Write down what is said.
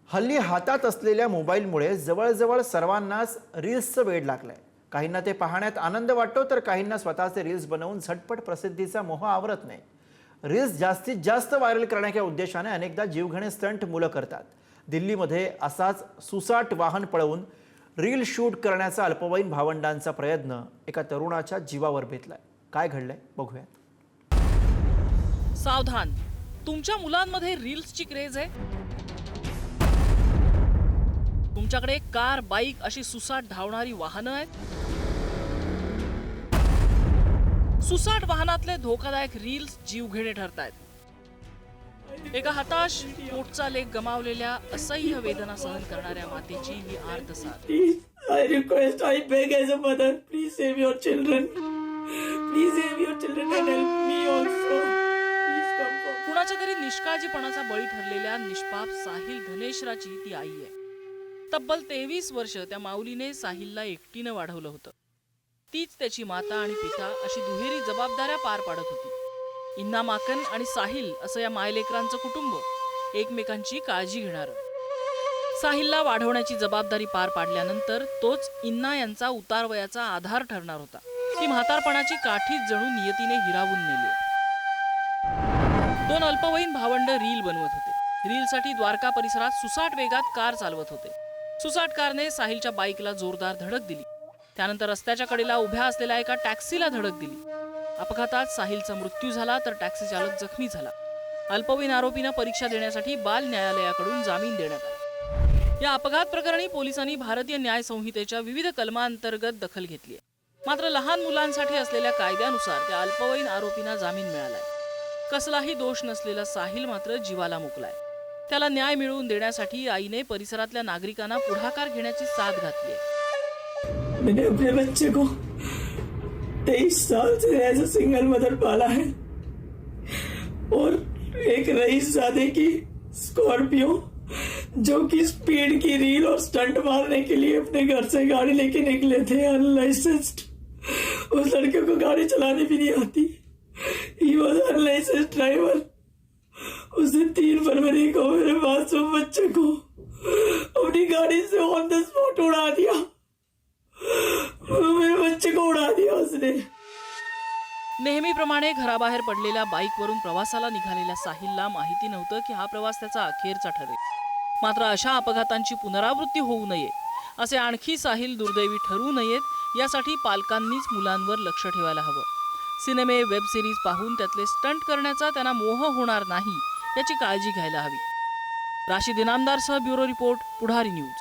हल्ली हातात असलेल्या मोबाईलमुळे जवळजवळ सर्वांनाच रील्सचं वेड लागलंय। काहींना ते पाहण्यात आनंद वाटतो तर काहींना स्वतःचे रील्स बनवून झटपट प्रसिद्धीचा मोह आवरत नाही। रील्स जास्तीत जास्त व्हायरल करण्याच्या उद्देशाने अनेकदा जीवघेणे स्टंट मुलं करतात। दिल्लीमध्ये असाच सुसाट वाहन पळवून रील शूट करण्याचा अल्पवयीन भावंडांचा प्रयत्न एका तरुणाच्या जीवावर बेतलाय। काय घडलंय बघूयात। सावधान, तुमच्या मुलांमध्ये रील्सची क्रेज आहे। तुमच्याकडे कार, बाईक अशी सुसाट धावणारी वाहनं आहेत। सुसाट वाहनातले धोकादायक रील्स जीवघेणे ठरतायत। एका हताश, पोटचा लेख गमावलेल्या, असह्य वेदना सहन करणाऱ्या मातेची ही आर्तसाद। I request, I beg as a mother, please save your children. Please save your children and help me also. Please come for. कुणाच्या तरी निष्काळजीपणाचा बळी ठरलेल्या निष्पाप साहिल धनेश्वराची ती आई आहे। तब्बल 23 वर्ष त्या माऊलीने साहिलला एकटीनं वाढवलं होतं। तीच त्याची माता आणि पिता अशी दुहेरी जबाबदाऱ्या पार पाडत होती। इन्ना माकन आणि साहिल असं या मायलेकरांचं कुटुंब, एकमेकांची काळजी घेणारं। साहिलला वाढवण्याची जबाबदारी पार पाडल्यानंतर तोच इन्ना यांचा उतारवयाचा आधार ठरणार होता। ती म्हातारपणाची काठीच जणू नियतीने हिरावून नेली। दोन अल्पवयीन भावंड रील बनवत होते। रीलसाठी द्वारका परिसरात सुसाट वेगात कार चालवत होते। सुसाट कारने साहिलच्या बाईकला जोरदार धडक दिली। त्यानंतर रस्त्याच्या कडेला उभ्या असलेल्या एका टॅक्सीला धडक दिली। अपघातात साहिलचा मृत्यू झाला तर टॅक्सी चालक जखमी झाला। अल्पवयीन आरोपींना परीक्षा देण्यासाठी बाल न्यायालयाकडून जामीन देण्यात आला। या अपघात प्रकरणी पोलिसांनी भारतीय न्याय संहितेच्या विविध कलमांतर्गत दखल घेतली आहे। मात्र लहान मुलांसाठी असलेल्या कायद्यानुसार त्या अल्पवयीन आरोपींना जामीन मिळालाय। कसलाही दोष नसलेला साहिल मात्र जीवाला मुकलाय। त्याला न्याय मिळवून देण्यासाठी आईने परिसरातल्या नागरिकांना पुढाकार घेण्याची साथ घातली आहे। मैंने अपने बच्चे को 23 साल से एज अ सिंगल मदर पाला है और एक रईसजादे की स्कॉर्पियो जो कि स्पीड की रील और स्टंट मारने के लिए अपने घर से गाड़ी लेके निकले थे अनलाइसेंस्ड। उस लड़के को गाड़ी चलानी भी नहीं आती। He was unlicensed driver. उसने 3 फरवरी को मेरे मासूम बच्चे को अपनी गाड़ी से ऑन द स्पॉट उड़ा दिया। मेरे बच्चे को उड़ा दिया उसने। नेहमीप्रमाणे घराबाहेर पडलेल्या बाईकवरून प्रवासाला निघालेल्या साहिलला माहिती नव्हतं की हा प्रवास त्याचा अखेरचा ठरेल। मात्र अशा अपघातांची पुनरावृत्ती होऊ नये, असे आणखी साहिल दुर्दैवी ठरू नयेत यासाठी पालकांनीच मुलांवर लक्ष ठेवायला हवं। सिनेमे, वेब सिरीज पाहून त्यातले स्टंट करण्याचा त्यांना मोह होणार नाही याची काळजी घ्यायला हवी। राशीद इनामदारसह ब्युरो रिपोर्ट, पुढारी न्यूज।